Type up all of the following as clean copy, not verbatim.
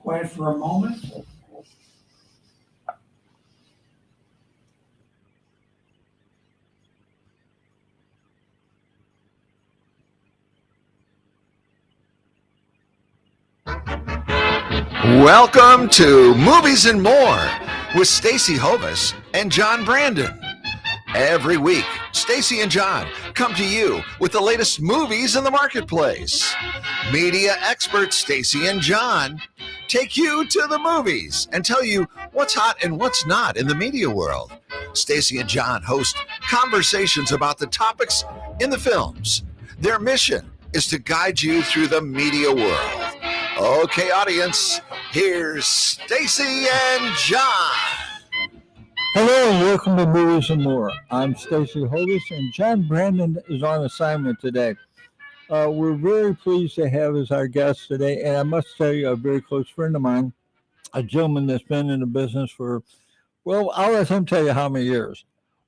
quiet for a moment. Welcome to Movies and More with Stacy Hovis and John Brandon. Every week, Stacy and John come to you with the latest movies in the marketplace. Media experts Stacy and John take you to the movies and tell you what's hot and what's not in the media world. Stacy and John host conversations about the topics in the films. Their mission is to guide you through the media world. Okay, audience, here's Stacy and John. Hello and welcome to Movies and More. I'm Stacy Hovis and John Brandon is on assignment today. We're very pleased to have as our guest today, and I must tell you, a very close friend of mine, a gentleman that's been in the business for, well, I'll let him tell you how many years.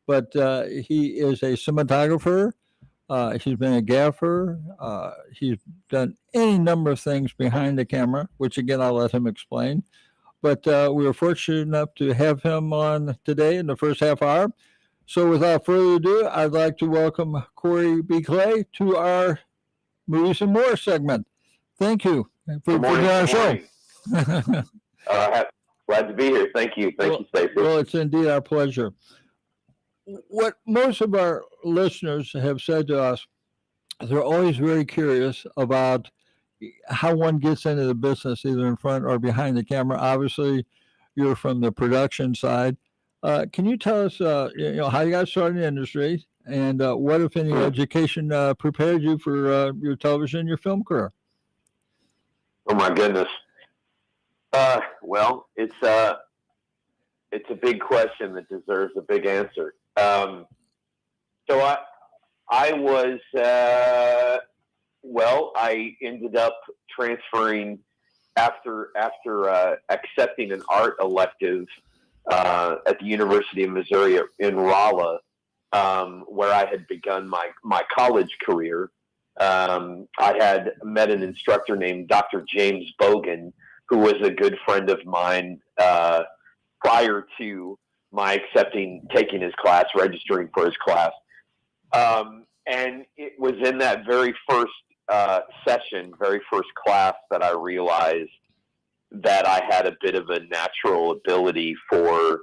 But he is a cinematographer. He's been a gaffer. He's done any number of things behind the camera, which again, I'll let him explain. But we were fortunate enough to have him on today in the first half hour. So without further ado, I'd like to welcome Corey B. Clay to our Movies and More segment. Thank you for being on our show. Glad to be here. Thank you. Thank you, Stacey. Well, it's indeed our pleasure. What most of our listeners have said to us, they're always very curious about how one gets into the business, either in front or behind the camera. Obviously, you're from the production side. Can you tell us, how you got started in the industry, and what, if any, education prepared you for your television and your film career? Oh my goodness. Well, it's a big question that deserves a big answer. So I was. I ended up transferring after accepting an art elective at the University of Missouri in Rolla, where I had begun my college career. I had met an instructor named Dr. James Bogan, who was a good friend of mine prior to my taking his class, registering for his class. And it was in that very first very first class, that I realized that I had a bit of a natural ability for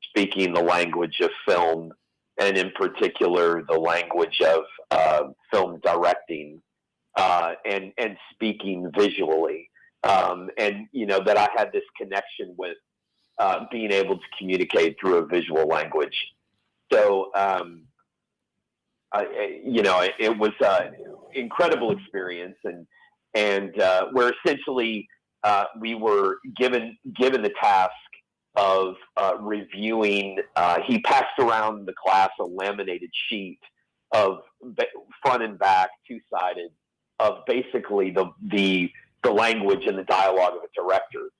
speaking the language of film, and in particular, the language of film directing and speaking visually. And, that I had this connection with being able to communicate through a visual language. So, it was an incredible experience, and where essentially we were given the task of reviewing. He passed around the class a laminated sheet of front and back, two-sided, of basically the language and the dialogue of a director.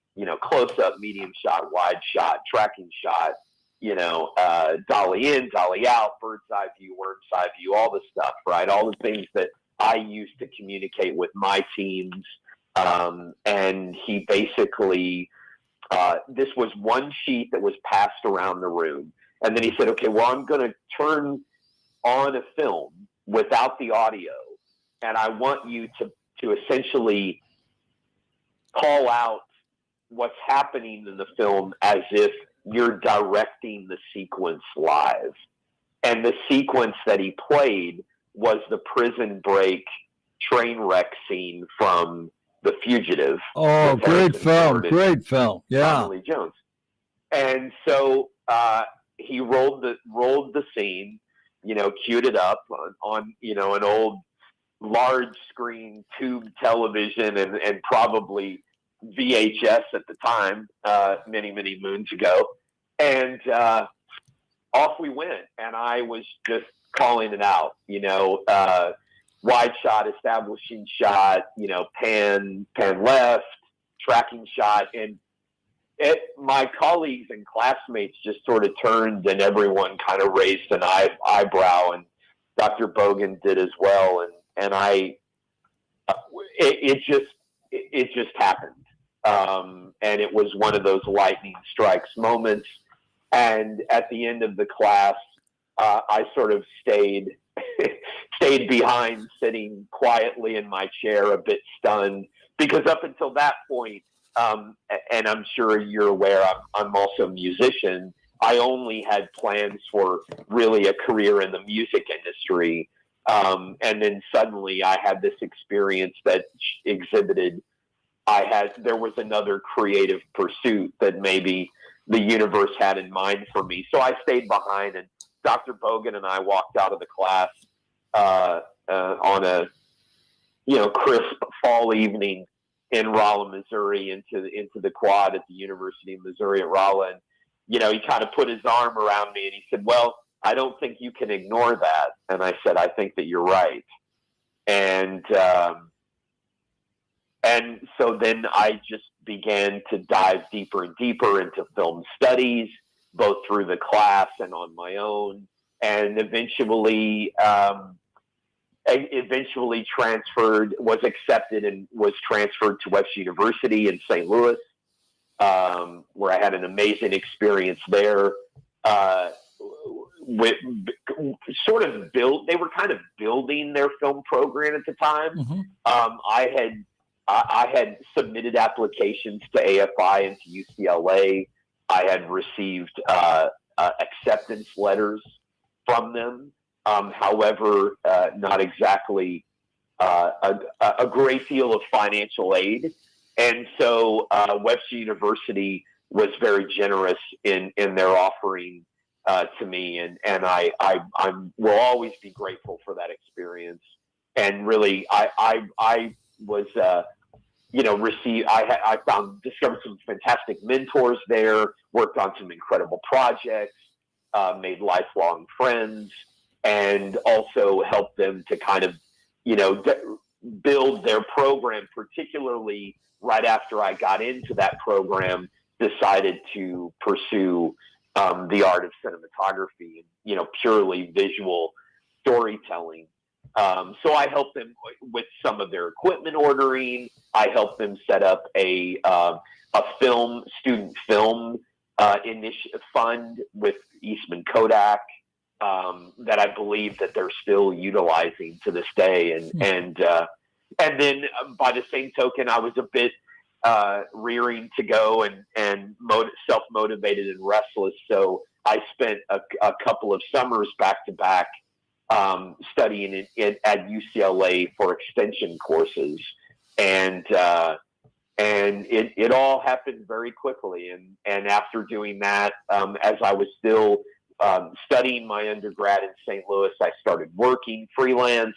Close up, medium shot, wide shot, tracking shot. Dolly in, dolly out, bird's eye view, worm's eye view, all this stuff, right? All the things that I used to communicate with my teams. And he basically, this was one sheet that was passed around the room. And then he said, okay, well, I'm going to turn on a film without the audio. And I want you to essentially call out what's happening in the film as if you're directing the sequence live. And the sequence that he played was the prison break train wreck scene from The Fugitive. Oh, great film. Yeah. Tommy Lee Jones. And so he rolled the scene, queued it up on an old large screen tube television and probably VHS at the time, many, many moons ago. And off we went. And I was just calling it out, wide shot, establishing shot, pan left, tracking shot. And my colleagues and classmates just sort of turned, and everyone kind of raised an eyebrow, and Dr. Bogan did as well. And it just happened. And it was one of those lightning strikes moments. And at the end of the class, I sort of stayed behind, sitting quietly in my chair, a bit stunned, because up until that point, and I'm sure you're aware, I'm also a musician. I only had plans for really a career in the music industry. And then suddenly I had this experience that exhibited there was another creative pursuit that maybe the universe had in mind for me. So I stayed behind, and Dr. Bogan and I walked out of the class on a crisp fall evening in Rolla, Missouri, into the quad at the University of Missouri at Rolla. And he kind of put his arm around me and he said, "Well, I don't think you can ignore that." And I said, "I think that you're right." And so then I just began to dive deeper and deeper into film studies, both through the class and on my own, and eventually was accepted and was transferred to Webster University in St. Louis, where I had an amazing experience there. They were kind of building their film program at the time. Mm-hmm. I had submitted applications to AFI and to UCLA. I had received acceptance letters from them. However, not exactly a great deal of financial aid. And so Webster University was very generous in their offering to me. And I will always be grateful for that experience. And really, I was, discovered some fantastic mentors there, worked on some incredible projects, made lifelong friends, and also helped them to kind of, build their program, particularly right after I got into that program, decided to pursue the art of cinematography and, purely visual storytelling. So I helped them with some of their equipment ordering. I helped them set up a student film initiative fund with Eastman Kodak that I believe that they're still utilizing to this day. And then by the same token, I was a bit rearing to go and self-motivated and restless. So I spent a couple of summers back to back studying at UCLA for extension courses, and it all happened very quickly. And after doing that, as I was still studying my undergrad in St. Louis, I started working freelance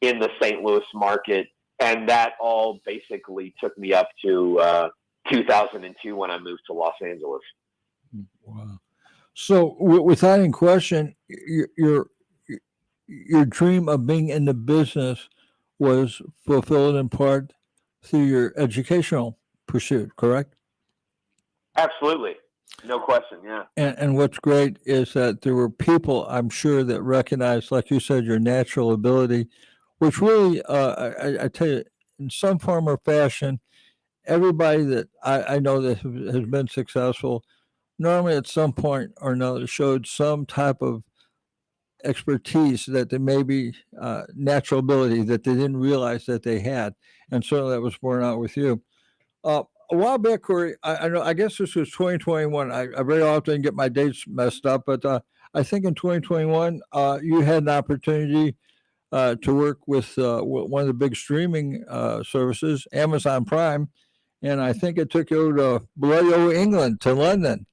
in the St. Louis market, and that all basically took me up to 2002 when I moved to Los Angeles. Wow! So, with that in question, your dream of being in the business was fulfilled in part through your educational pursuit, correct? Absolutely. No question. Yeah. And what's great is that there were people, I'm sure, that recognized, like you said, your natural ability, which really, I tell you, in some form or fashion, everybody that I know that has been successful, normally at some point or another showed some type of expertise that they maybe natural ability that they didn't realize that they had, and certainly that was borne out with you. A while back, Corey, I know, I guess this was 2021. I very often get my dates messed up, but I think in 2021 you had an opportunity to work with one of the big streaming services, Amazon Prime, and I think it took you to bloody old England, to London.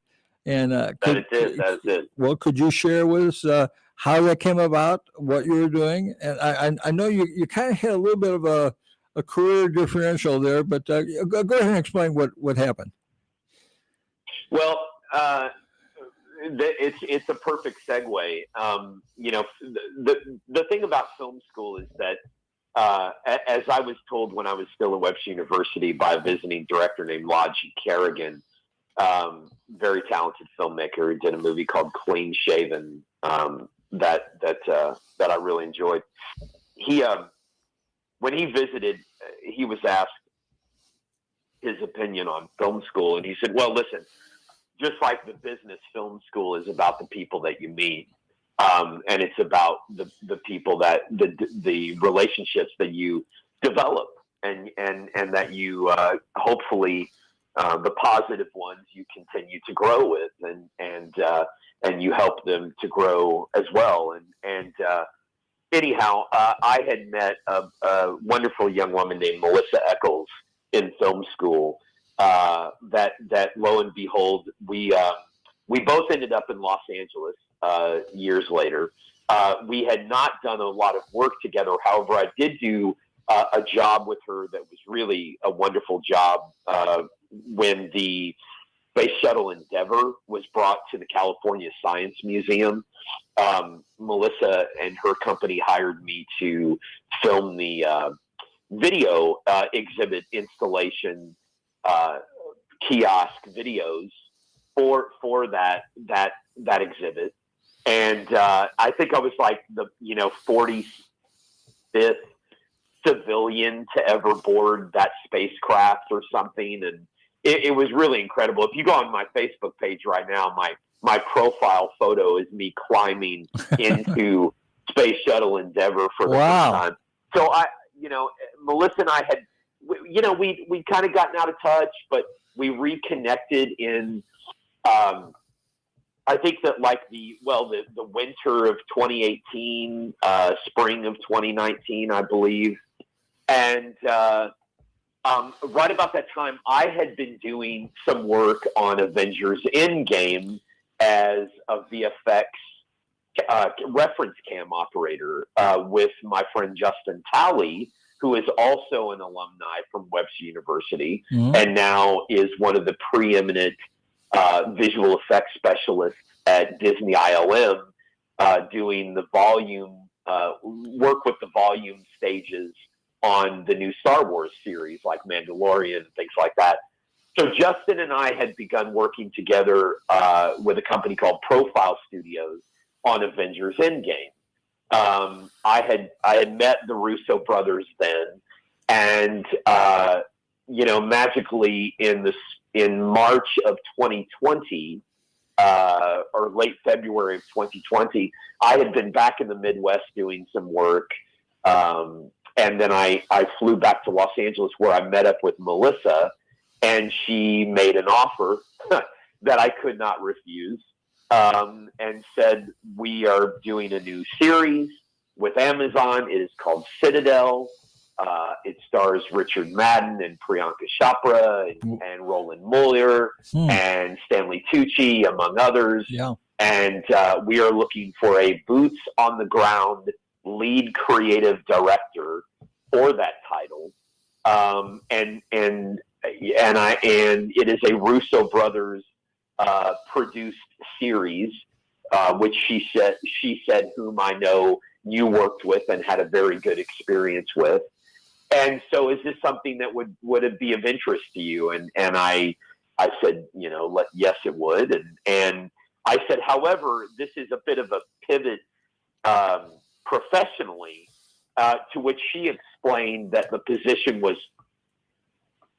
And that is it. Well, could you share with us how that came about, what you were doing? And I know you kind of had a little bit of a career differential there, but go ahead and explain what happened. Well, it's a perfect segue. The thing about film school is that, as I was told when I was still at Webster University by a visiting director named Logie Kerrigan, very talented filmmaker who did a movie called Clean Shaven, that I really enjoyed. When he visited, he was asked, his opinion on film school. And he said, well, listen, just like the business, film school is about the people that you meet. And it's about the people that the relationships that you develop and that you hopefully the positive ones you continue to grow with and you help them to grow as well. And anyhow, I had met a wonderful young woman named Melissa Eccles in film school. That lo and behold, we both ended up in Los Angeles years later. We had not done a lot of work together. However, I did do a job with her that was really a wonderful job when the Space Shuttle Endeavour was brought to the California Science Museum. Melissa and her company hired me to film the video exhibit installation kiosk videos for that exhibit. And I think I was like the 45th civilian to ever board that spacecraft or something, and it was really incredible. If you go on my Facebook page right now, my profile photo is me climbing into Space Shuttle Endeavour for the first time. So Melissa and I had, we kind of gotten out of touch, but we reconnected in, I think that like the winter of 2018, spring of 2019, I believe. And right about that time, I had been doing some work on Avengers Endgame as a VFX reference cam operator with my friend Justin Talley, who is also an alumni from Webster University, and now is one of the preeminent visual effects specialists at Disney ILM, doing the volume work with the volume stages on the new Star Wars series like Mandalorian and things like that. So Justin and I had begun working together with a company called Profile Studios on Avengers Endgame. I had met the Russo brothers then, and magically in March of 2020 or late February of 2020, I had been back in the Midwest doing some work, and then I flew back to Los Angeles where I met up with Melissa, and she made an offer that I could not refuse. And said, we are doing a new series with Amazon. It is called Citadel. It stars Richard Madden and Priyanka Chopra and Roland Muller and Stanley Tucci, among others. Yeah. And we are looking for a boots on the ground lead creative director for that title. And it is a Russo brothers produced series, which she said, whom I know you worked with and had a very good experience with. And so, is this something that would it be of interest to you? And I said, yes, it would. And I said, however, this is a bit of a pivot professionally, to which she explained that the position was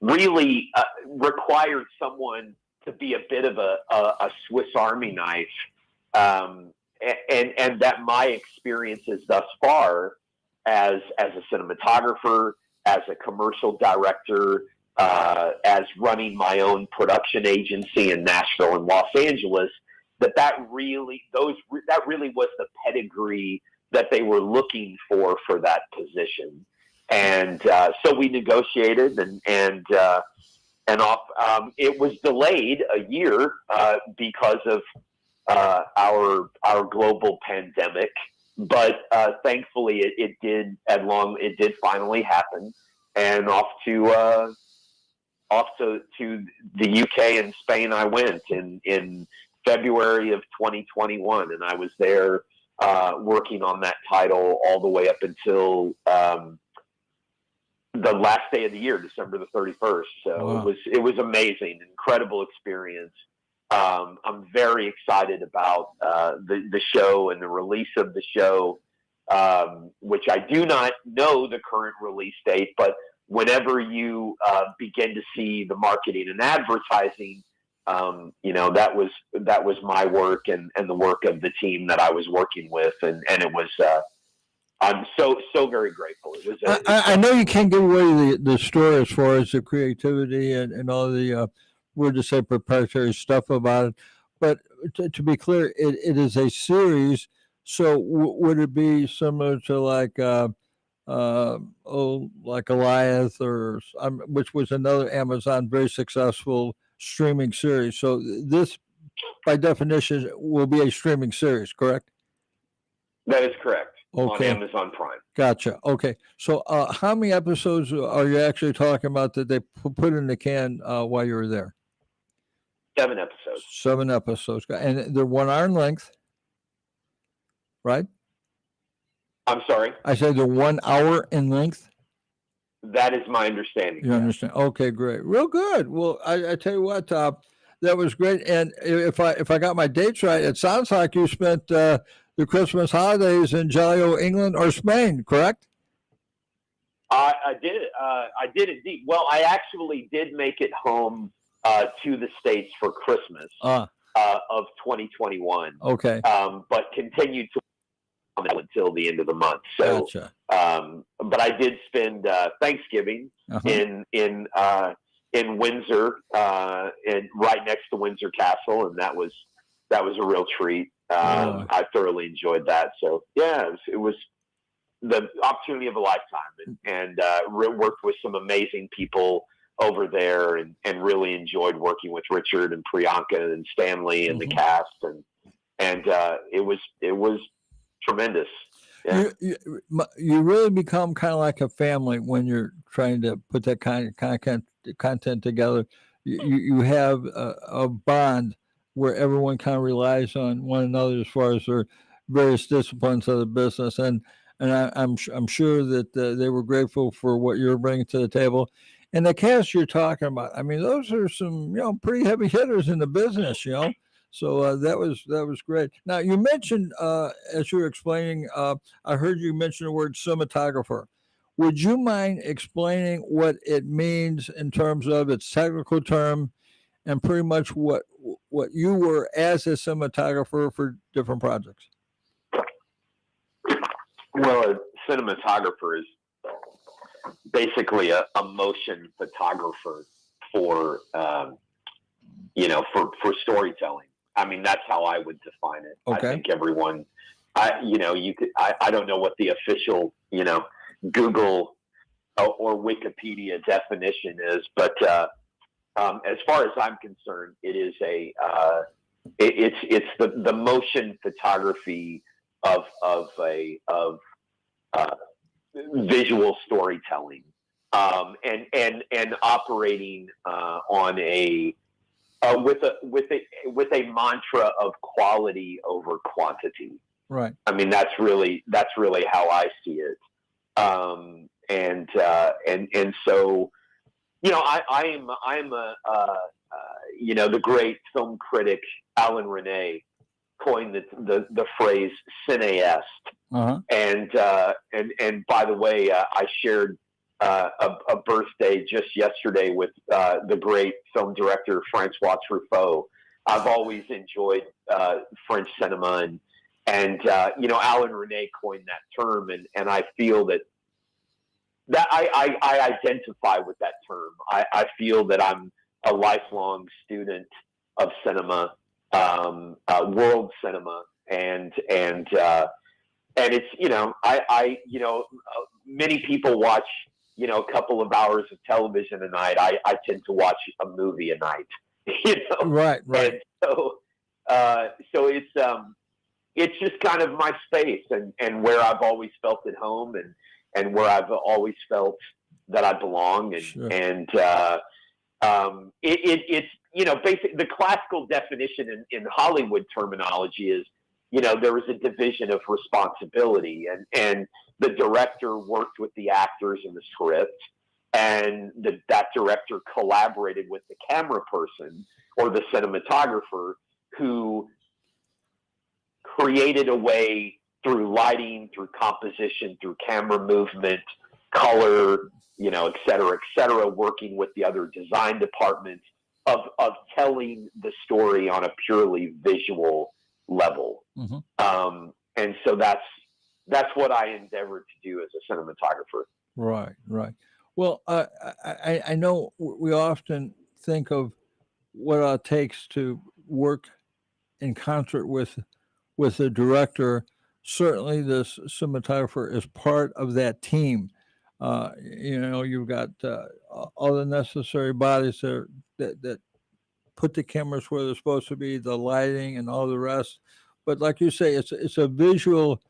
really required someone to be a bit of a Swiss Army knife, and that my experiences thus far as a cinematographer, as a commercial director, as running my own production agency in Nashville and Los Angeles, that really was the pedigree that they were looking for that position. And so we negotiated and it was delayed a year because of our global pandemic, but thankfully it did finally happen, and off to the UK and Spain I went in February of 2021, and I was there working on that title all the way up until the last day of the year, December the 31st. So wow. It was amazing, incredible experience. I'm very excited about the show and the release of the show, which I do not know the current release date, but whenever you begin to see the marketing and advertising, that was my work and the work of the team that I was working with, and it was. I'm so very grateful. It was. I know you can't give away the story as far as the creativity and all the we're to say proprietary stuff about it, but to be clear, it is a series. So would it be similar to like like Goliath which was another Amazon very successful streaming series? So this, by definition, will be a streaming series, correct? That is correct. Okay. On Amazon Prime. Gotcha. Okay. So, how many episodes are you actually talking about that they put in the can while you were there? 7 episodes. 7 episodes, and they're 1 hour in length, right? I'm sorry. I said they're 1 hour in length. That is my understanding. You understand? Okay, great, real good. Well, I tell you what, that was great. And if I got my dates right, it sounds like you spent the Christmas holidays in jolly old England or Spain, correct? I did. I did indeed. Well, I actually did make it home to the States for Christmas of 2021. Okay. But continued to until the end of the month. So, gotcha. But I did spend Thanksgiving in Windsor, and right next to Windsor Castle, and that was a real treat. I thoroughly enjoyed that. So yeah, it was the opportunity of a lifetime, and worked with some amazing people over there, and really enjoyed working with Richard and Priyanka and Stanley and the cast, and it was tremendous. Yeah. You really become kind of like a family when you're trying to put that kind of content together. You have a bond where everyone kind of relies on one another as far as their various disciplines of the business, and I'm sure that they were grateful for what you're bringing to the table. And the cast you're talking about, I mean, those are some pretty heavy hitters in the business, So that was great. Now you mentioned as you were explaining, I heard you mention the word cinematographer. Would you mind explaining what it means in terms of its technical term, and pretty much what you were as a cinematographer for different projects? Well, a cinematographer is basically a motion photographer for for storytelling. I mean, that's how I would define it. Okay. I think everyone, I don't know what the official, Google or Wikipedia definition is, but as far as I'm concerned, it is it's the motion photography of visual storytelling, and operating on a with a mantra of quality over quantity. Right. I mean, that's really how I see it. And so, I'm the great film critic Alan Rene coined the phrase cineast. And by the way, I shared a birthday just yesterday with the great film director Francois Truffaut. I've always enjoyed French cinema, and Alan Rene coined that term, and I feel that I identify with that term. I feel that I'm a lifelong student of cinema, world cinema, and it's many people watch a couple of hours of television a night. I tend to watch a movie a night. Right. And so it's just kind of my space, and where I've always felt at home, and where I've always felt that I belong, and Sure. And it's basically the classical definition in Hollywood terminology is there is a division of responsibility, and the director worked with the actors in the script, and that director collaborated with the camera person or the cinematographer who created a way through lighting, through composition, through camera movement, color, et cetera, working with the other design departments of telling the story on a purely visual level. Mm-hmm. And so that's what I endeavored to do as a cinematographer. Right. Well, I know we often think of what it takes to work in concert with the director. Certainly, this cinematographer is part of that team. You've got all the necessary bodies that put the cameras where they're supposed to be, the lighting and all the rest. But like you say, it's a visual.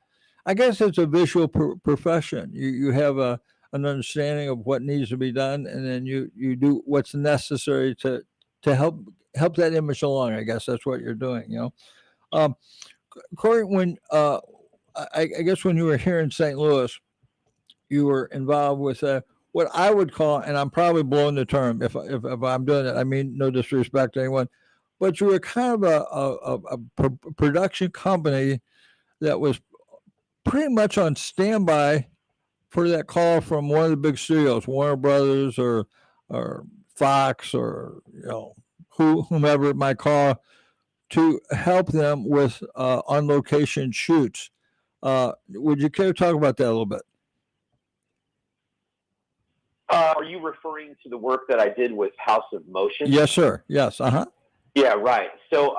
I guess it's a visual profession. You have an understanding of what needs to be done, and then you do what's necessary to help that image along. I guess that's what you're doing. Corey, when I guess when you were here in St. Louis, you were involved with what I would call, and I'm probably blowing the term if I'm doing it. I mean, no disrespect to anyone, but you were kind of a production company that was pretty much on standby for that call from one of the big studios, Warner Brothers or Fox or whomever it might call, to help them with on location shoots. Would you care to talk about that a little bit? Are you referring to the work that I did with House of Motion? Yes, sir. Yes. Yeah, right. So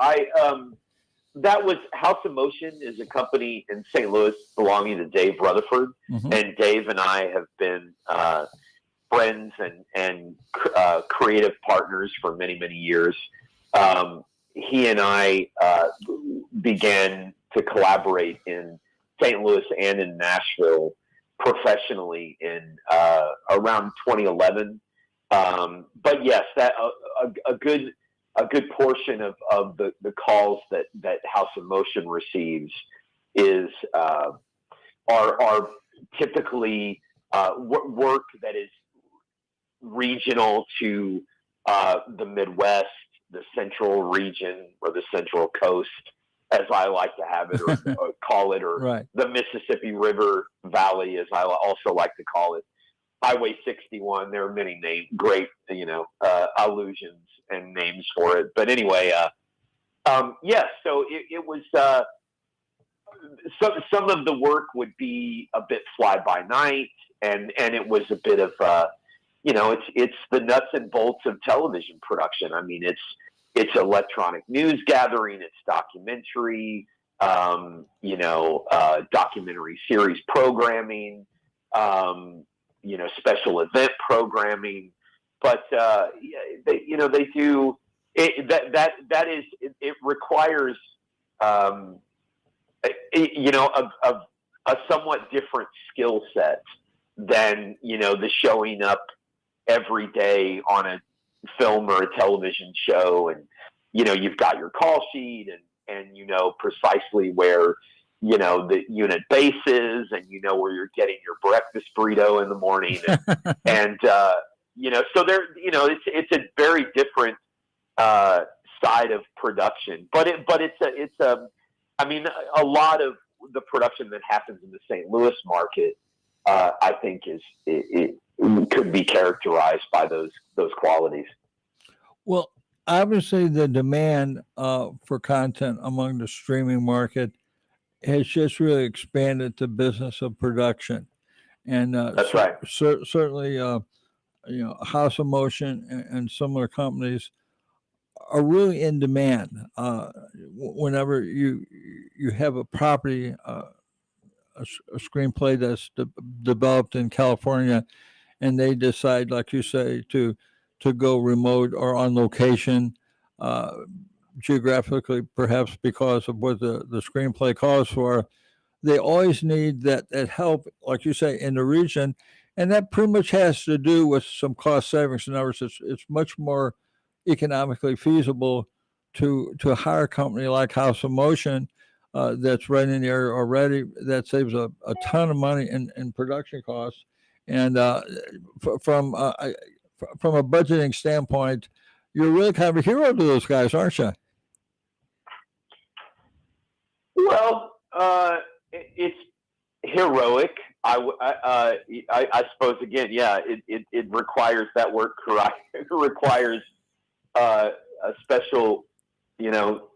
that was House of Motion is a company in St. Louis belonging to Dave Rutherford, Mm-hmm. and Dave and I have been friends and creative partners for many, many years. He and I began to collaborate in St. Louis and in Nashville professionally in around 2011. But yes, that a good portion of the calls that House of Motion receives is are typically work that is regional to the Midwest, the Central region, or the Central Coast, as I like to have it, or call it, or right. The Mississippi River Valley, as I also like to call it. Highway 61. There are many great, allusions and names for it. But anyway, yes. So it was some of the work would be a bit fly by night, and it was a bit of it's the nuts and bolts of television production. I mean, it's electronic news gathering, it's documentary, documentary series programming, special event programming. But they do it. It requires a somewhat different skill set than the showing up every day on a film or a television show, and you've got your call sheet and precisely where the unit base is, and where you're getting your breakfast burrito in the morning, and so there it's a very different side of production, but it's a lot of the production that happens in the St. Louis market I think it could be characterized by those qualities. Well, obviously the demand for content among the streaming market has just really expanded the business of production, and that's right. Certainly, House of Motion and similar companies are really in demand. Whenever you have a property, a screenplay that's developed in California, and they decide, like you say, to go remote or on location, geographically, perhaps because of what the screenplay calls for, they always need that help, like you say, in the region. And that pretty much has to do with some cost savings. In other words, it's much more economically feasible to hire a company like House of Motion that's right in the area already. That saves a ton of money in production costs. And from a budgeting standpoint, you're really kind of a hero to those guys, aren't you? Well, it's heroic. I suppose again, yeah, it requires that work. It requires a special, you know,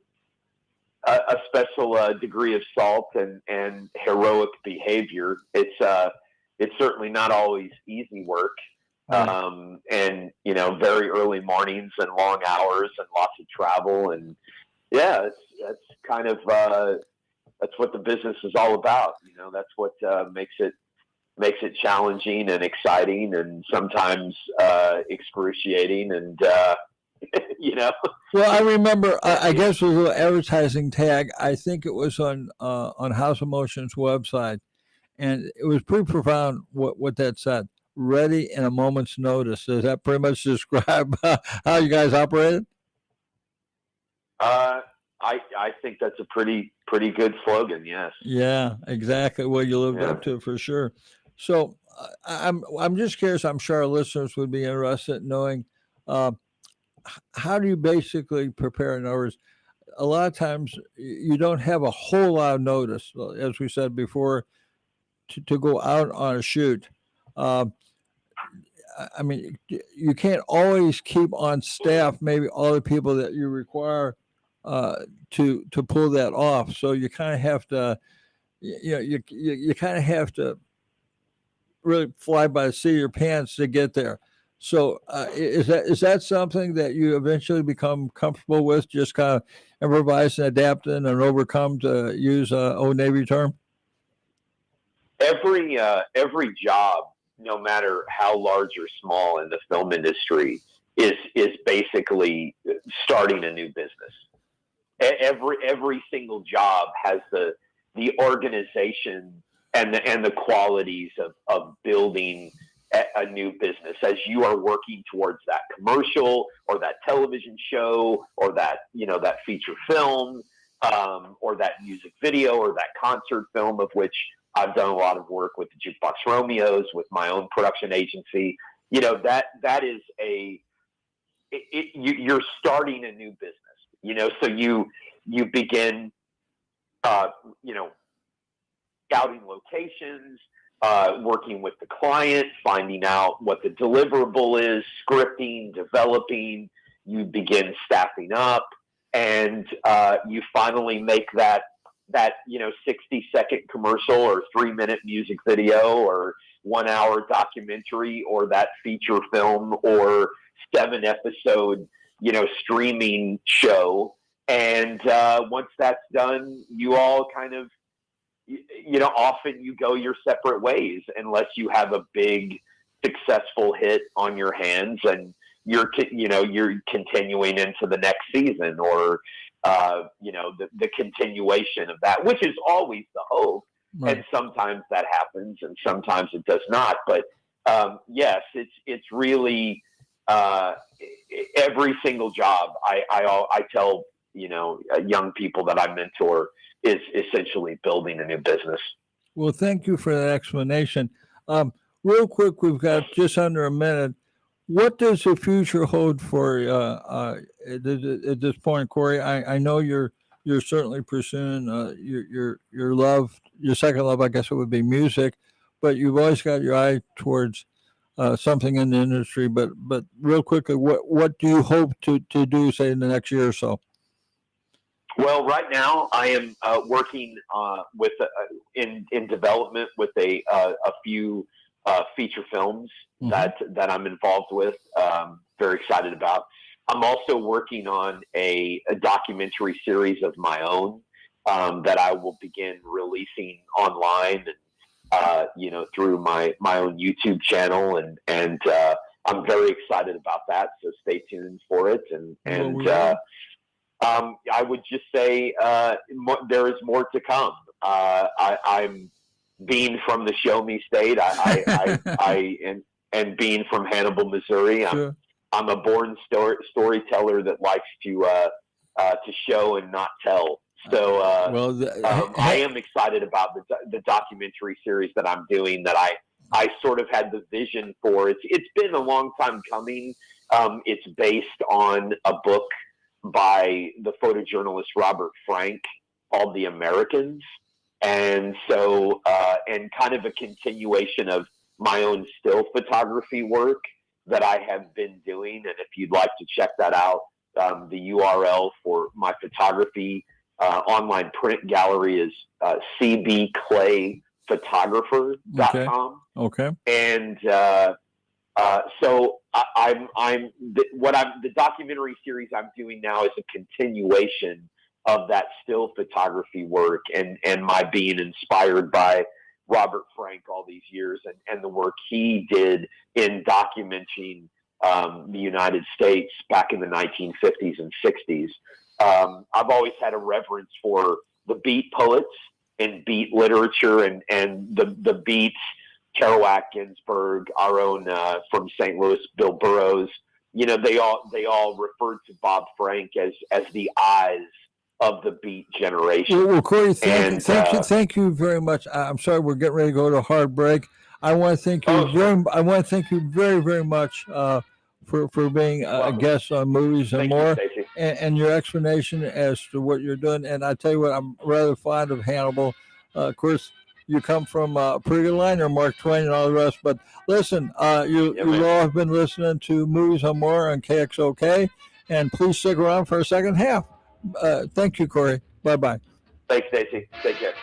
a special degree of salt and heroic behavior. It's certainly not always easy work. And you know, very early mornings and long hours and lots of travel, and yeah, that's kind of that's what the business is all about. You know, that's what makes it challenging and exciting, and sometimes excruciating, and you know. Well, I remember, I guess it was a little advertising tag. I think it was on House of Motion's website, and it was pretty profound what that said. Ready in a moment's notice. Does that pretty much describe how you guys operated? I think that's a pretty good slogan. Yes. Yeah, exactly. Well, you lived up to it for sure. So I'm just curious. I'm sure our listeners would be interested in knowing how do you basically prepare. In other words, a lot of times you don't have a whole lot of notice, as we said before, to go out on a shoot. I mean, you can't always keep on staff maybe all the people that you require to pull that off. So you kind of have to, you kind of have to really fly by the seat of your pants to get there. So is that something that you eventually become comfortable with? Just kind of improvise and adapt and overcome, to use a Old Navy term. Every job, no matter how large or small in the film industry, is basically starting a new business. Every single job has the organization and the qualities of building a new business as you are working towards that commercial or that television show or that feature film or that music video or that concert film, of which I've done a lot of work with the Jukebox Romeos, with my own production agency. You know, that is you're starting a new business, you know, so you begin, scouting locations, working with the client, finding out what the deliverable is, scripting, developing. You begin staffing up, and you finally make that 60-second commercial or 3-minute music video or 1-hour documentary or that feature film or 7-episode streaming show. And once that's done, you all kind of, often you go your separate ways unless you have a big successful hit on your hands and you're continuing into the next season or the continuation of that, which is always the hope. Right. And sometimes that happens and sometimes it does not. But yes, it's really every single job I tell young people that I mentor is essentially building a new business. Well, thank you for that explanation. Real quick, we've got just under a minute. What does the future hold for at this point, Corey? I know you're certainly pursuing your love, your second love. I guess it would be music, but you've always got your eye towards something in the industry. But real quickly, what do you hope to do, say, in the next year or so? Well, right now I am working with in development with a few feature films that I'm involved with. Very excited about. I'm also working on a documentary series of my own that I will begin releasing online, through my own YouTube channel, and I'm very excited about that. So stay tuned for it, I would just say there is more to come. I'm being from the Show Me State. And being from Hannibal, Missouri. I'm a born storyteller that likes to show and not tell. So I am excited about the documentary series that I'm doing. That I sort of had the vision for. It's been a long time coming. It's based on a book by the photojournalist Robert Frank called The Americans. And so, and kind of a continuation of my own still photography work that I have been doing. And if you'd like to check that out, the URL for my photography online print gallery is cbclayphotographer.com. Okay. And so the documentary series I'm doing now is a continuation of that still photography work and my being inspired by Robert Frank all these years and the work he did in documenting the United States back in the 1950s and 60s. I've always had a reverence for the beat poets and beat literature and the beats, Kerouac, Ginsberg, our own from St. Louis, Bill Burroughs. You know, they all referred to Bob Frank as the eyes of the beat generation. Well, Corey, thank you very much. I'm sorry, we're getting ready to go to a hard break. I want to thank you very, very much for being a guest on Movies and More, and your explanation as to what you're doing. And I tell you what, I'm rather fond of Hannibal. Of course, you come from Pretty Line or Mark Twain and all the rest. But listen, you all have been listening to Movies and More on KXOK, and please stick around for a second half. Thank you, Corey. Bye-bye. Thanks, Stacy. Take care.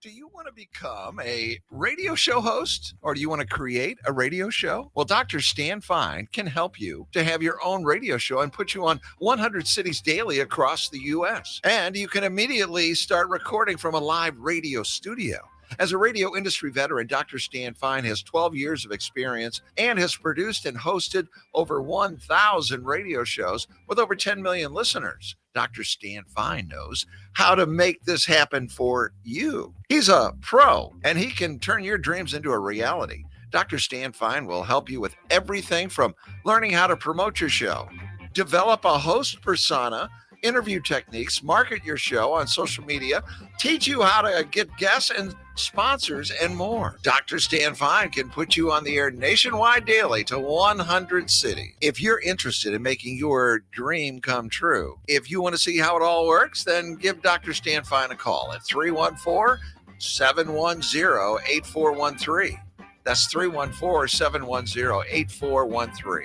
Do you want to become a radio show host, or do you want to create a radio show? Well, Dr. Stan Fine can help you to have your own radio show and put you on 100 cities daily across the U.S. And you can immediately start recording from a live radio studio. As a radio industry veteran, Dr. Stan Fine has 12 years of experience and has produced and hosted over 1,000 radio shows with over 10 million listeners. Dr. Stan Fine knows how to make this happen for you. He's a pro, and he can turn your dreams into a reality. Dr. Stan Fine will help you with everything from learning how to promote your show, develop a host persona, interview techniques, market your show on social media, teach you how to get guests and sponsors, and more. Dr. Stan Fine can put you on the air nationwide daily to 100 cities. If you're interested in making your dream come true, if you want to see how it all works, then give Dr. Stan Fine a call at 314-710-8413. That's 314-710-8413.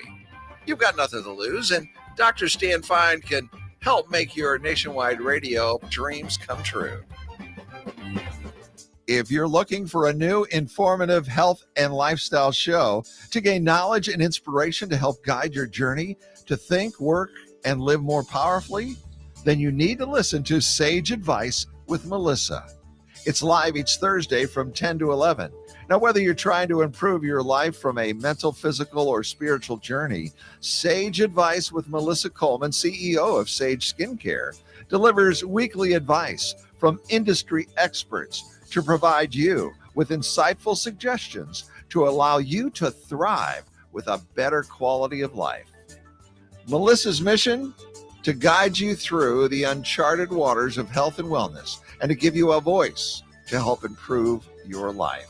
You've got nothing to lose, and Dr. Stan Fine can help make your nationwide radio dreams come true. If you're looking for a new, informative health and lifestyle show to gain knowledge and inspiration to help guide your journey to think, work, and live more powerfully, then you need to listen to Sage Advice with Melissa. It's live each Thursday from 10 to 11. Now, whether you're trying to improve your life from a mental, physical, or spiritual journey, Sage Advice with Melissa Coleman, CEO of Sage Skincare, delivers weekly advice from industry experts to provide you with insightful suggestions to allow you to thrive with a better quality of life. Melissa's mission? To guide you through the uncharted waters of health and wellness and to give you a voice to help improve your life.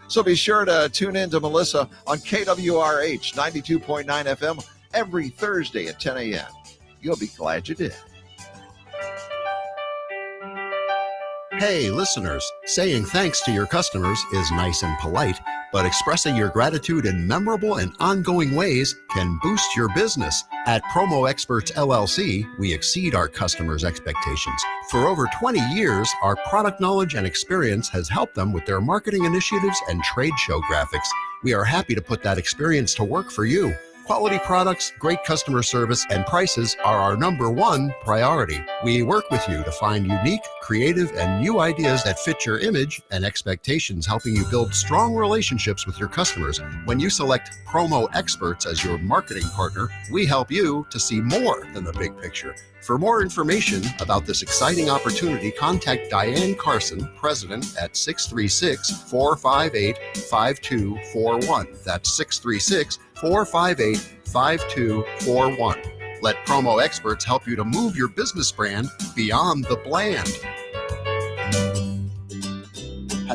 So be sure to tune in to Melissa on KWRH 92.9 FM every Thursday at 10 a.m. You'll be glad you did. Hey, listeners, saying thanks to your customers is nice and polite, but expressing your gratitude in memorable and ongoing ways can boost your business. At Promo Experts LLC, we exceed our customers' expectations. For over 20 years, our product knowledge and experience has helped them with their marketing initiatives and trade show graphics. We are happy to put that experience to work for you. Quality products, great customer service, and prices are our number one priority. We work with you to find unique, creative, and new ideas that fit your image and expectations, helping you build strong relationships with your customers. When you select Promo Experts as your marketing partner, we help you to see more than the big picture. For more information about this exciting opportunity, contact Diane Carson, President, at 636-458-5241. That's 636-458-5241. Let Promo Experts help you to move your business brand beyond the bland.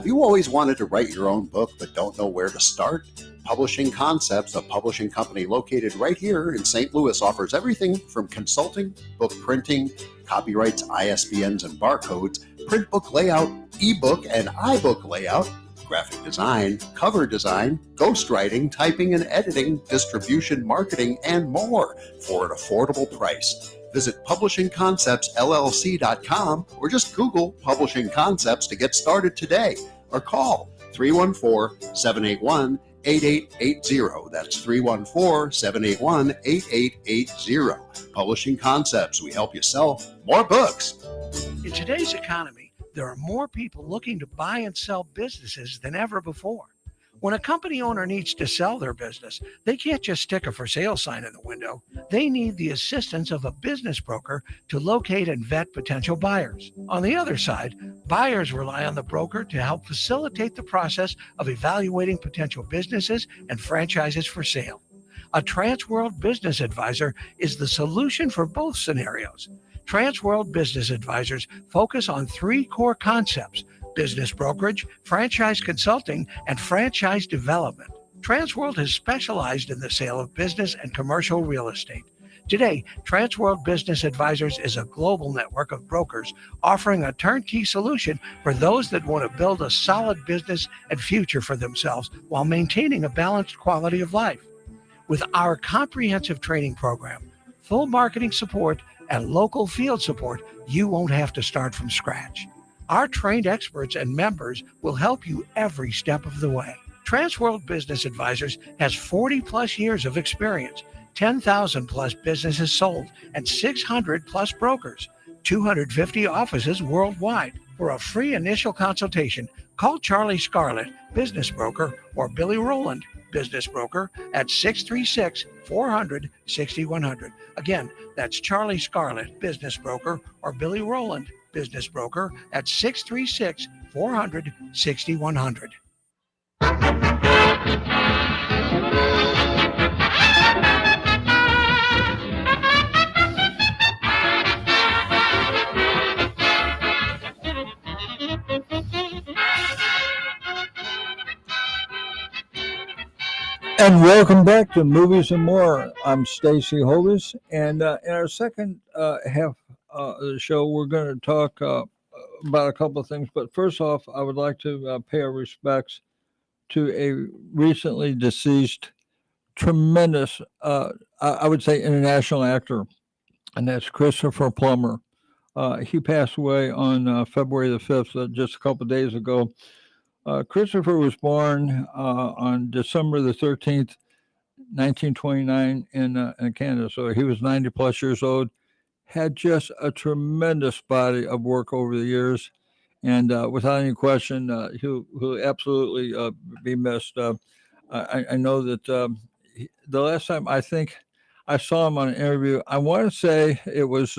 Have you always wanted to write your own book but don't know where to start? Publishing Concepts, a publishing company located right here in St. Louis, offers everything from consulting, book printing, copyrights, ISBNs and barcodes, print book layout, ebook and iBook layout, graphic design, cover design, ghostwriting, typing and editing, distribution, marketing, and more for an affordable price. Visit publishingconceptsllc.com or just Google Publishing Concepts to get started today, or call 314-781-8880. That's 314-781-8880. Publishing Concepts. We help you sell more books. In today's economy, there are more people looking to buy and sell businesses than ever before. When a company owner needs to sell their business, they can't just stick a for sale sign in the window. They need the assistance of a business broker to locate and vet potential buyers. On the other side, buyers rely on the broker to help facilitate the process of evaluating potential businesses and franchises for sale. A Transworld Business Advisor is the solution for both scenarios. Transworld Business Advisors focus on three core concepts: business brokerage, franchise consulting, and franchise development. Transworld has specialized in the sale of business and commercial real estate. Today, Transworld Business Advisors is a global network of brokers offering a turnkey solution for those that want to build a solid business and future for themselves while maintaining a balanced quality of life. With our comprehensive training program, full marketing support, and local field support, you won't have to start from scratch. Our trained experts and members will help you every step of the way. Transworld Business Advisors has 40 plus years of experience, 10,000 plus businesses sold, and 600 plus brokers, 250 offices worldwide. For a free initial consultation, call Charlie Scarlett, business broker, or Billy Rowland, business broker, at 636-400-6100. Again, that's Charlie Scarlett, business broker, or Billy Rowland, business broker, at 636-400-6100. And welcome back to Movies and More. I'm Stacy Hovis, and in our second half of the show, we're going to talk about a couple of things. But first off, I would like to pay our respects to a recently deceased, tremendous, I would say, international actor, and that's Christopher Plummer. He passed away on February the 5th, just a couple of days ago. Christopher was born on December the 13th, 1929 in Canada. So he was 90 plus years old, had just a tremendous body of work over the years. And without any question, he'll absolutely be missed. I know that the last time I think I saw him on an interview, I want to say it was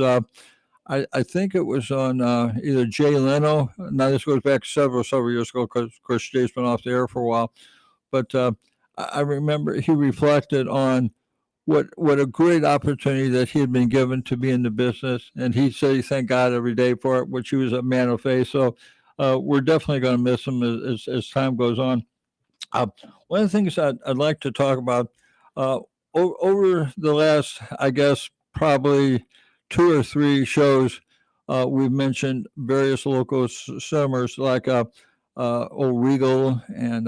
I think it was on either Jay Leno. Now this goes back several years ago because, of course, Jay's been off the air for a while. But I remember he reflected on what a great opportunity that he had been given to be in the business, and he said he thanked God every day for it, which he was a man of faith. So we're definitely going to miss him as time goes on. One of the things I'd like to talk about over the last, I guess, probably 2 or 3 shows, we've mentioned various local cinemas like Old Regal and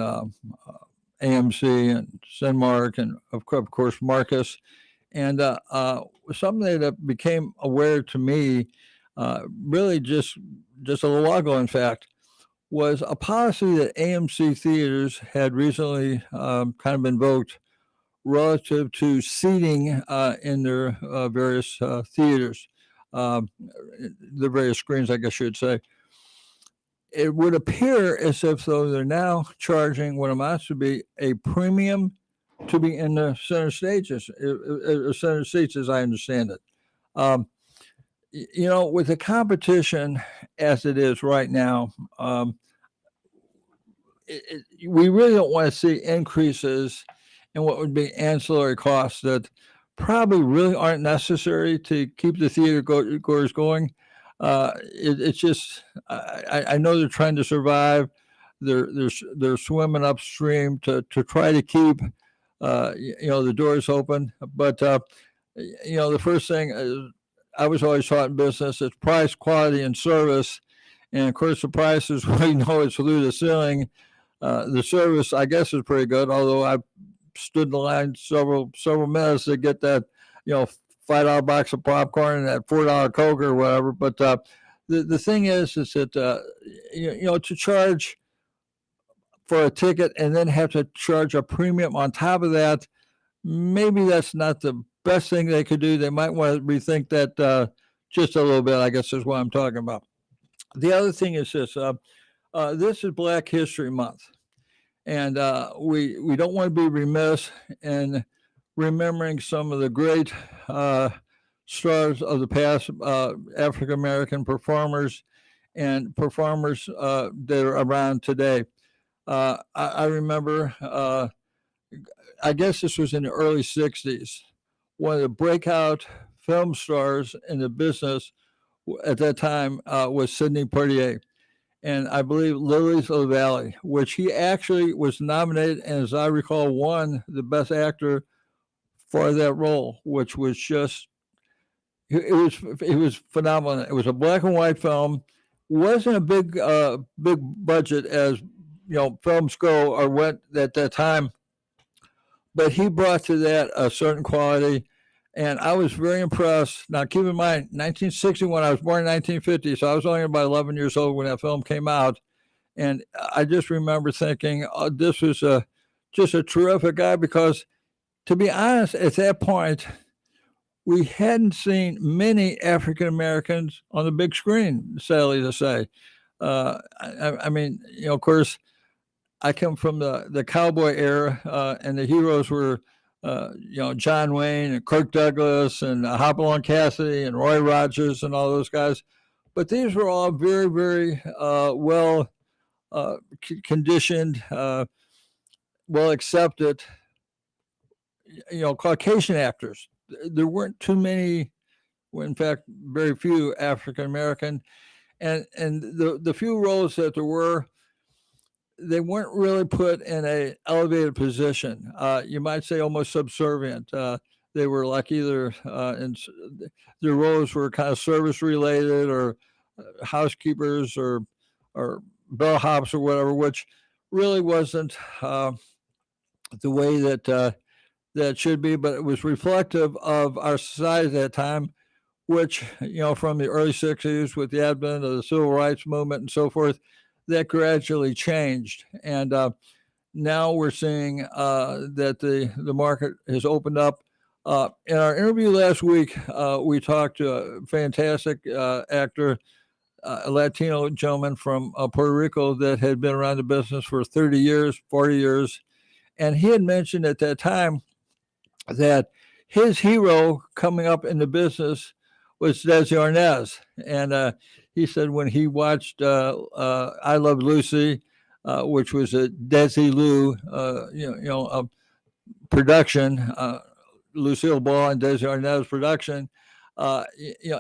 AMC and Cinemark and of course Marcus. And something that became aware to me really just a little while ago, in fact, was a policy that AMC theaters had recently kind of invoked relative to seating in their various theaters, the various screens, I guess you'd say. It would appear as if though they're now charging what amounts to be a premium to be in the center stages, center seats, as I understand it. With the competition as it is right now, we really don't want to see increases and what would be ancillary costs that probably really aren't necessary to keep the theater goers going. It's just, I know they're trying to survive. they're swimming upstream to try to keep the doors open. But the first thing I was always taught in business is price, quality, and service. And of course, the price is we know it's through the ceiling. The service, I guess, is pretty good. Although I stood in the line several minutes to get that $5 box of popcorn and that $4 Coke or whatever. But the thing is that to charge for a ticket and then have to charge a premium on top of that, maybe that's not the best thing they could do. They might want to rethink that just a little bit, I guess is what I'm talking about. The other thing is this. This is Black History Month. And we don't want to be remiss in remembering some of the great stars of the past, African-American performers and performers that are around today. I remember, I guess this was in the early 60s, one of the breakout film stars in the business at that time was Sidney Poitier. And I believe Lilies of the Valley, which he actually was nominated and, as I recall, won the Best Actor for that role, which was just, it was phenomenal. It was a black and white film. Wasn't a big budget as films go or went at that time, but he brought to that a certain quality, and I was very impressed. Now, keep in mind, 1961, I was born in 1950, so I was only about 11 years old when that film came out, and I just remember thinking, this was just a terrific guy, because, to be honest, at that point, we hadn't seen many African Americans on the big screen, sadly to say. I mean, of course, I come from the cowboy era, and the heroes were, John Wayne and Kirk Douglas and Hopalong Cassidy and Roy Rogers and all those guys. But these were all very, very well conditioned, well accepted, Caucasian actors. There weren't too many, in fact, very few African American, and the few roles that there were, they weren't really put in a elevated position. You might say almost subservient. They were like either their roles were kind of service related or housekeepers or bellhops or whatever, which really wasn't the way that should be. But it was reflective of our society at that time, which from the early 60s with the advent of the civil rights movement and so forth, that gradually changed. And now we're seeing that the market has opened up. In our interview last week, we talked to a fantastic actor, a Latino gentleman from Puerto Rico that had been around the business for 30 years, 40 years. And he had mentioned at that time that his hero coming up in the business was Desi Arnaz. And he said when he watched I Love Lucy, which was a Desi Lou, production, Lucille Ball and Desi Arnaz production,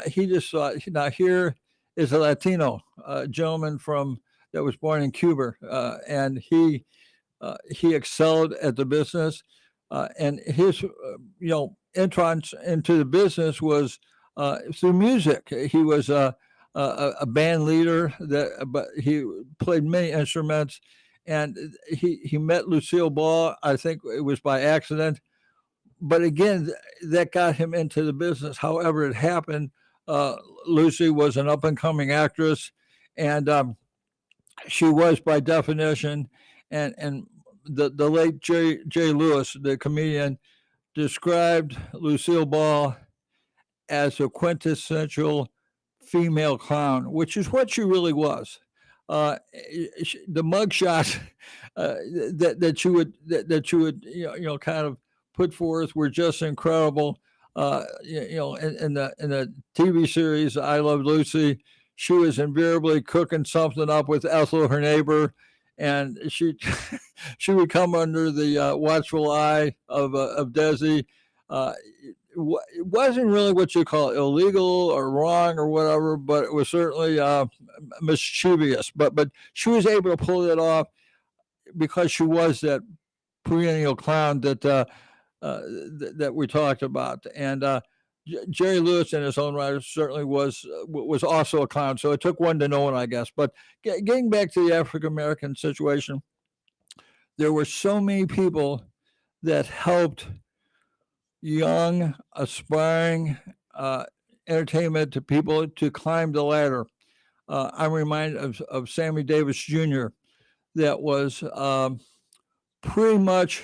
he just thought, now here is a Latino gentleman that was born in Cuba, and he excelled at the business, and his entrance into the business was through music. He was a band leader but he played many instruments, and he met Lucille Ball. I think it was by accident, but again, that got him into the business. However it happened, Lucy was an up-and-coming actress, and she was by definition, and the late Jay Lewis, the comedian, described Lucille Ball as a quintessential female clown, which is what she really was. The mugshots that you would kind of put forth were just incredible. In the TV series I Love Lucy, she was invariably cooking something up with Ethel, her neighbor, and she would come under the watchful eye of Desi. it wasn't really what you call illegal or wrong or whatever, but it was certainly mischievous. But she was able to pull it off because she was that perennial clown that we talked about. And Jerry Lewis, in his own right, certainly was also a clown. So it took one to know one, I guess. But getting back to the African American situation, there were so many people that helped young, aspiring entertainment to people to climb the ladder. I'm reminded of Sammy Davis Jr. That was pretty much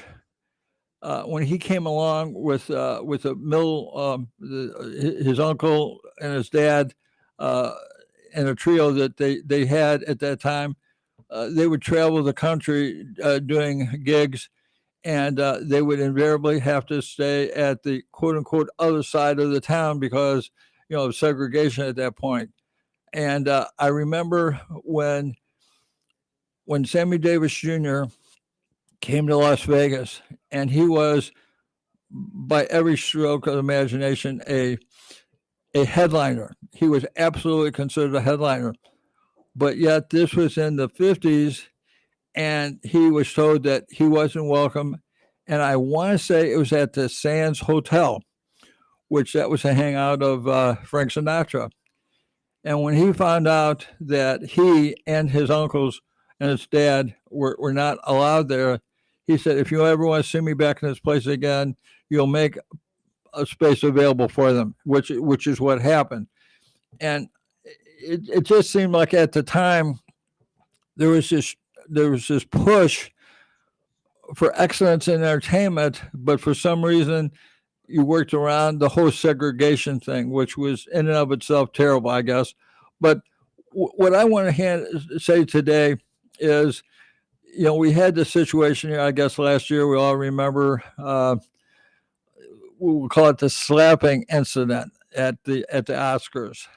when he came along with a middle, his uncle and his dad, and a trio that they had at that time. They would travel the country doing gigs, and they would invariably have to stay at the quote unquote other side of the town because, of segregation at that point. And I remember when Sammy Davis Jr. came to Las Vegas, and he was, by every stroke of imagination, a headliner. He was absolutely considered a headliner. But yet this was in the 50s, and he was told that he wasn't welcome. And I want to say it was at the Sands Hotel, which that was a hangout of Frank Sinatra. And when he found out that he and his uncles and his dad were not allowed there, he said, if you ever want to see me back in this place again, you'll make a space available for them, which is what happened. And it just seemed like at the time there was this push for excellence in entertainment, but for some reason you worked around the whole segregation thing, which was in and of itself terrible, I guess. But what I want to say today is, we had this situation here, I guess last year, we all remember, we'll call it the slapping incident at the Oscars.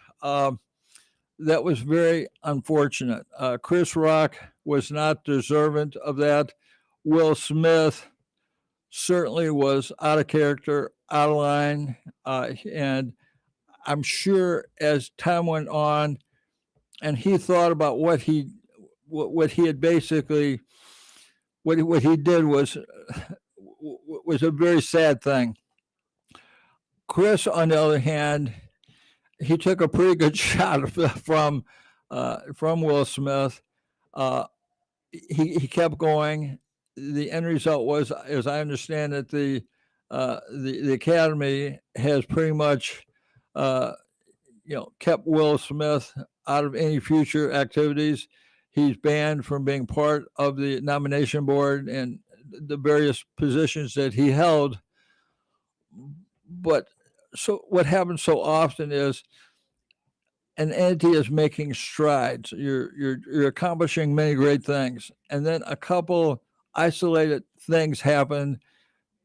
That was very unfortunate. Chris Rock was not deserving of that. Will Smith certainly was out of character, out of line. And I'm sure as time went on and he thought about what he had basically, what he did was a very sad thing. Chris, on the other hand, he took a pretty good shot from Will Smith. He kept going. The end result was, as I understand it, the Academy has pretty much kept Will Smith out of any future activities. He's banned from being part of the nomination board and the various positions that he held. But so what happens so often is an entity is making strides. You're accomplishing many great things, and then a couple isolated things happen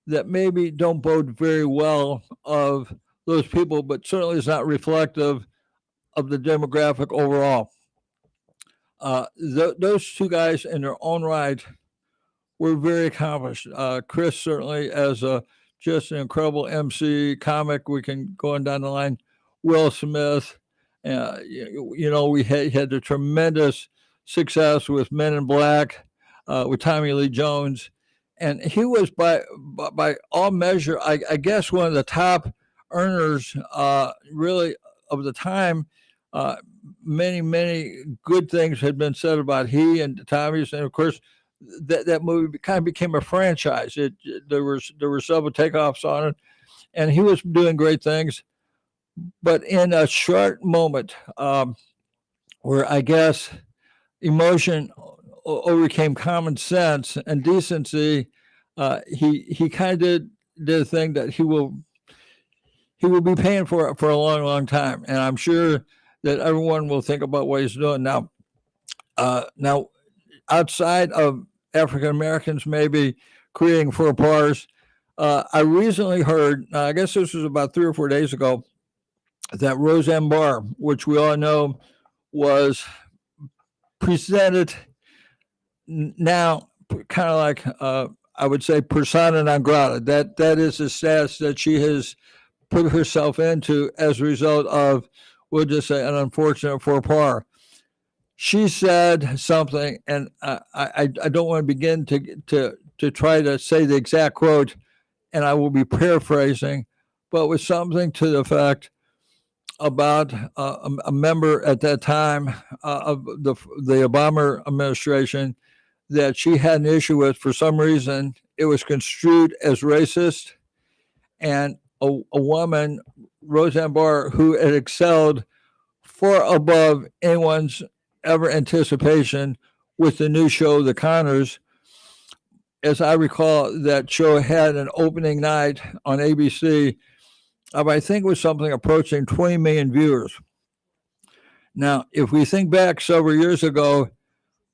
that maybe don't bode very well of those people, but certainly is not reflective of the demographic overall. Those two guys in their own right were very accomplished. Chris certainly as just an incredible MC, comic, we can go on down the line. Will Smith, we had the tremendous success with Men in Black, with Tommy Lee Jones. And he was by all measure, I guess, one of the top earners really of the time. Many good things had been said about he and Tommy's, and of course that movie kind of became a franchise. There were several takeoffs on it, and he was doing great things. But in a short moment, where I guess emotion overcame common sense and decency, he kind of did a thing that he will be paying for a long, long time. And I'm sure that everyone will think about what he's doing now. Now, outside of African Americans maybe creating faux pas, I recently heard, I guess this was about 3 or 4 days ago, that Roseanne Barr, which we all know was presented now kind of like, I would say, persona non grata. That is the status that she has put herself into as a result of, we'll just say, an unfortunate faux pas. She said something, and I don't want to begin to try to say the exact quote, and I will be paraphrasing, but it was something to the effect about a member at that time of the Obama administration that she had an issue with. For some reason, it was construed as racist, and a woman, Roseanne Barr, who had excelled far above anyone's ever anticipation with the new show, The Conners. As I recall, that show had an opening night on ABC of, I think it was something approaching 20 million viewers. Now, if we think back several years ago,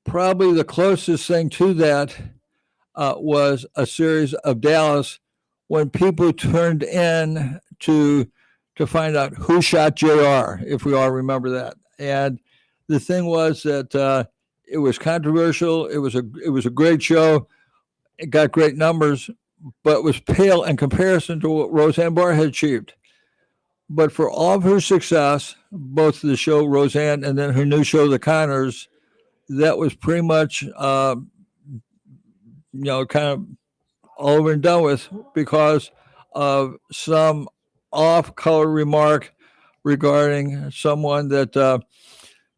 probably the closest thing to that was a series of Dallas, when people turned in to find out who shot JR, if we all remember that. And the thing was that it was controversial. It was a great show. It got great numbers, but was pale in comparison to what Roseanne Barr had achieved. But for all of her success, both the show Roseanne and then her new show, The Conners, that was pretty much, kind of all over and done with because of some off-color remark regarding someone that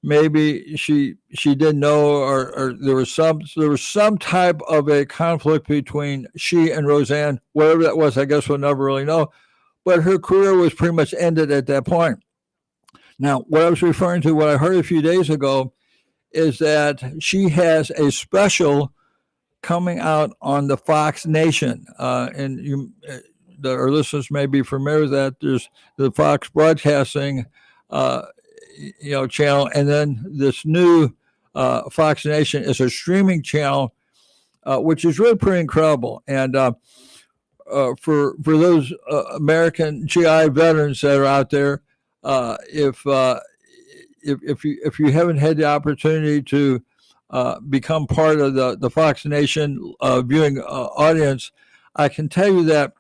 maybe she didn't know, or there was some type of a conflict between she and Roseanne. Whatever that was, I guess we'll never really know. But her career was pretty much ended at that point. Now, what I was referring to, what I heard a few days ago, is that she has a special coming out on the Fox Nation, and our listeners may be familiar with that. There's the Fox Broadcasting, channel, and then this new Fox Nation is a streaming channel, which is really pretty incredible. And for those American GI veterans that are out there, if you haven't had the opportunity to become part of the Fox Nation viewing audience, I can tell you that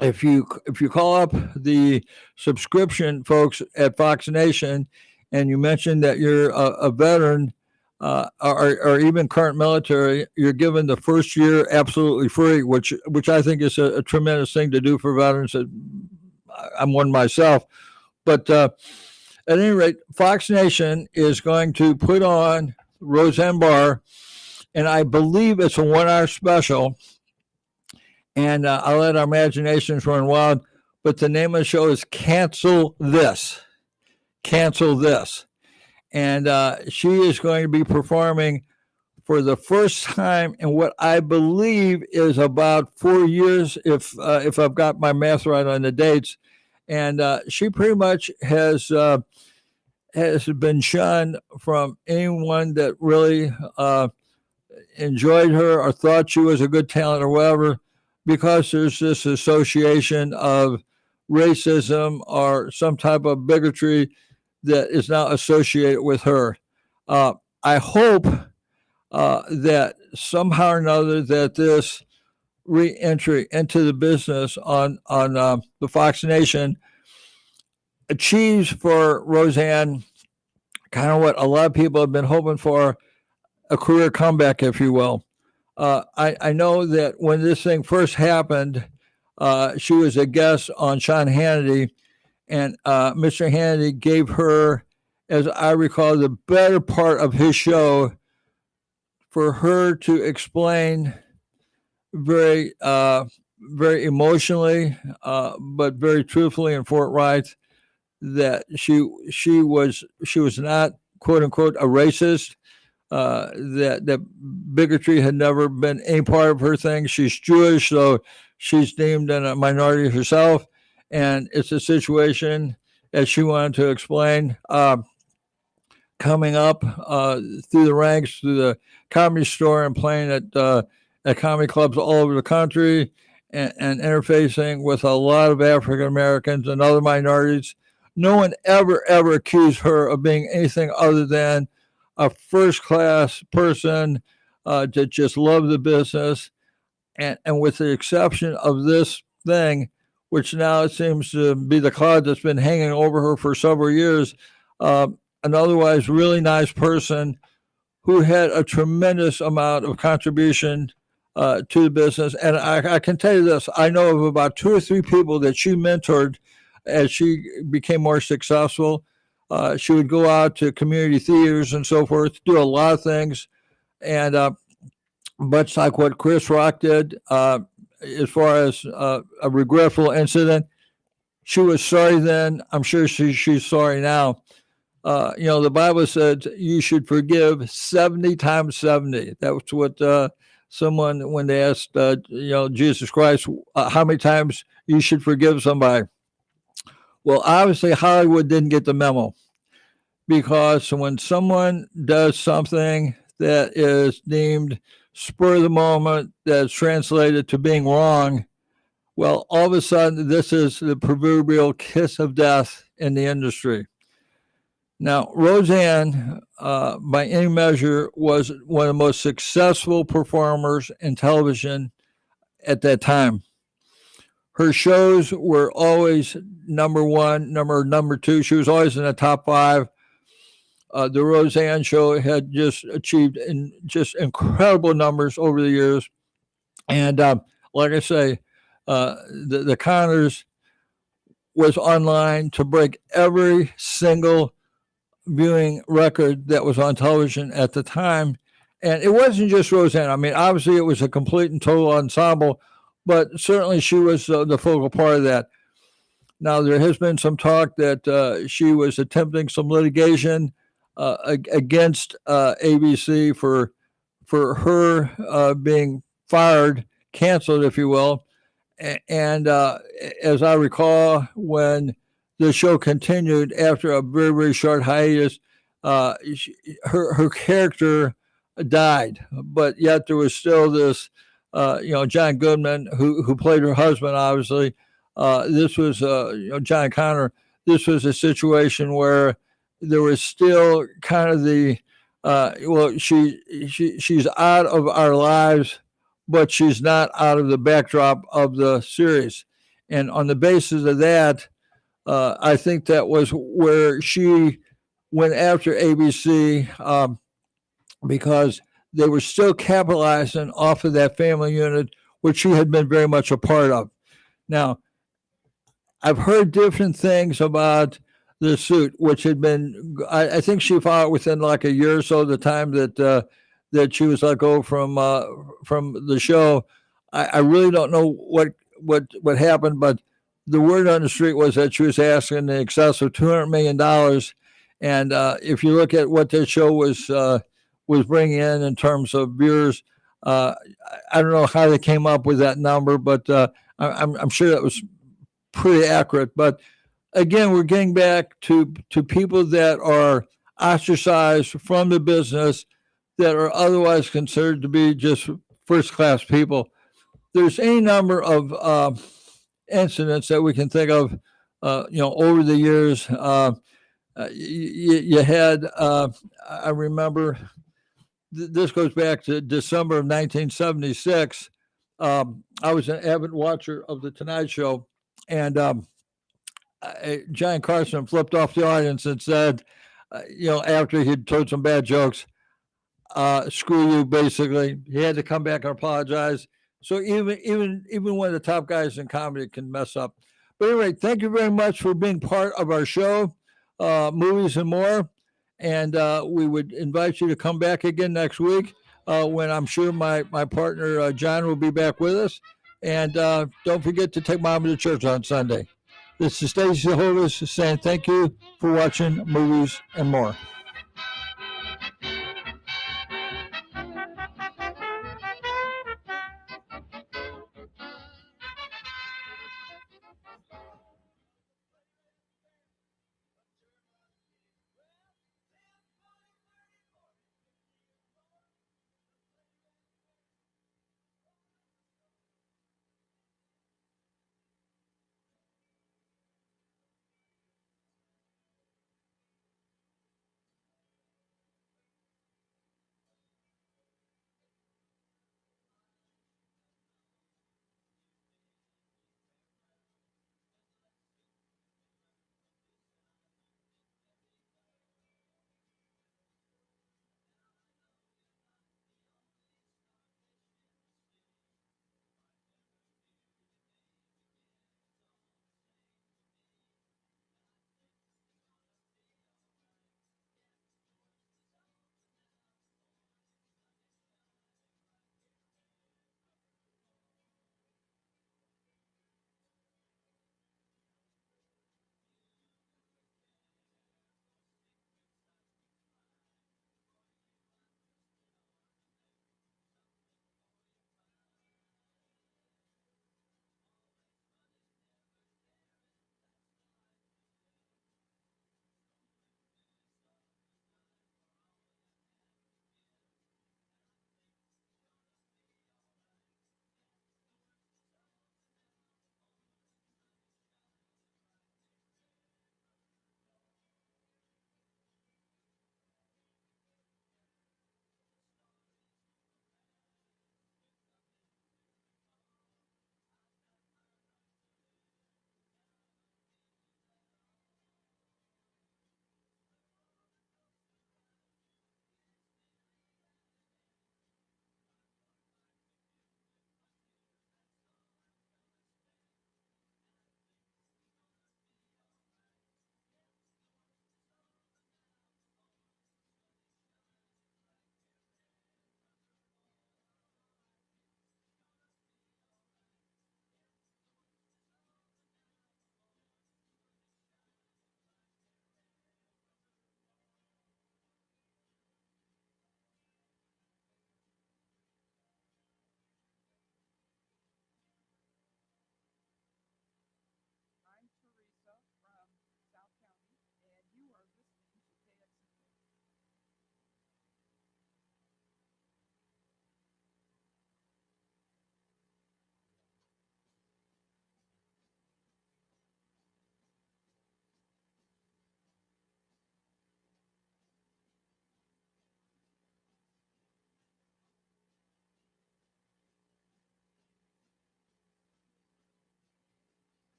if you call up the subscription folks at Fox Nation and you mention that you're a veteran or even current military, you're given the first year absolutely free, which I think is a tremendous thing to do for veterans. I'm one myself. But at any rate, Fox Nation is going to put on Roseanne Barr, and I believe it's a 1 hour special. And I'll let our imaginations run wild, but the name of the show is Cancel This. Cancel This. And she is going to be performing for the first time in what I believe is about 4 years, if I've got my math right on the dates. And she pretty much has been shunned from anyone that really enjoyed her or thought she was a good talent or whatever, because there's this association of racism or some type of bigotry that is now associated with her. I hope that somehow or another that this re-entry into the business on the Fox Nation achieves for Roseanne kind of what a lot of people have been hoping for, a career comeback, if you will. I know that when this thing first happened, she was a guest on Sean Hannity, and Mr. Hannity gave her, as I recall, the better part of his show for her to explain very emotionally, but very truthfully and forthright, that she was not, quote unquote, a racist. That bigotry had never been any part of her thing. She's Jewish, so she's deemed a minority herself, and it's a situation, as she wanted to explain, coming up through the ranks, through the Comedy Store, and playing at comedy clubs all over the country, and interfacing with a lot of African Americans and other minorities. No one ever accused her of being anything other than a first-class person that just loved the business. And with the exception of this thing, which now it seems to be the cloud that's been hanging over her for several years. An otherwise really nice person who had a tremendous amount of contribution to the business. And I can tell you this, I know of about 2 or 3 people that she mentored as she became more successful. She would go out to community theaters and so forth, do a lot of things. And much like what Chris Rock did, as far as a regretful incident, she was sorry then. I'm sure she's sorry now. The Bible said you should forgive 70 times 70. That's what someone, when they asked, Jesus Christ, how many times you should forgive somebody. Well, obviously Hollywood didn't get the memo, because when someone does something that is deemed spur of the moment, that's translated to being wrong, well, all of a sudden, this is the proverbial kiss of death in the industry. Now, Roseanne, by any measure, was one of the most successful performers in television at that time. Her shows were always number 1, number 2. She was always in the top 5. The Roseanne show had just achieved just incredible numbers over the years. And like I say, the Connors was online to break every single viewing record that was on television at the time. And it wasn't just Roseanne. I mean, obviously it was a complete and total ensemble, but certainly she was the focal part of that. Now, there has been some talk that she was attempting some litigation against ABC for her being fired, canceled, if you will. And as I recall, when the show continued after a very, very short hiatus, her character died, but yet there was still this, John Goodman, who played her husband, obviously. This was, John Connor. This was a situation where there was still kind of the, she's out of our lives, but she's not out of the backdrop of the series. And on the basis of that, I think that was where she went after ABC, because they were still capitalizing off of that family unit, which she had been very much a part of. Now, I've heard different things about the suit, which had been, I think she filed within like a year or so, the time that she was let go from the show. I really don't know what happened, but the word on the street was that she was asking in excess of $200 million. And if you look at what this show was bringing in terms of viewers, I don't know how they came up with that number, but I'm sure that was pretty accurate. But again, we're getting back to people that are ostracized from the business, that are otherwise considered to be just first-class people. There's any number of incidents that we can think of, over the years. You had, I remember, this goes back to December of 1976. I was an avid watcher of The Tonight Show, and Johnny Carson flipped off the audience and said, after he'd told some bad jokes, screw you, basically. He had to come back and apologize. So even one of the top guys in comedy can mess up. But anyway, thank you very much for being part of our show, Movies and More. And we would invite you to come back again next week when I'm sure my partner, John, will be back with us. And don't forget to take Mom to church on Sunday. This is Stacey Hovis saying thank you for watching Movies and More.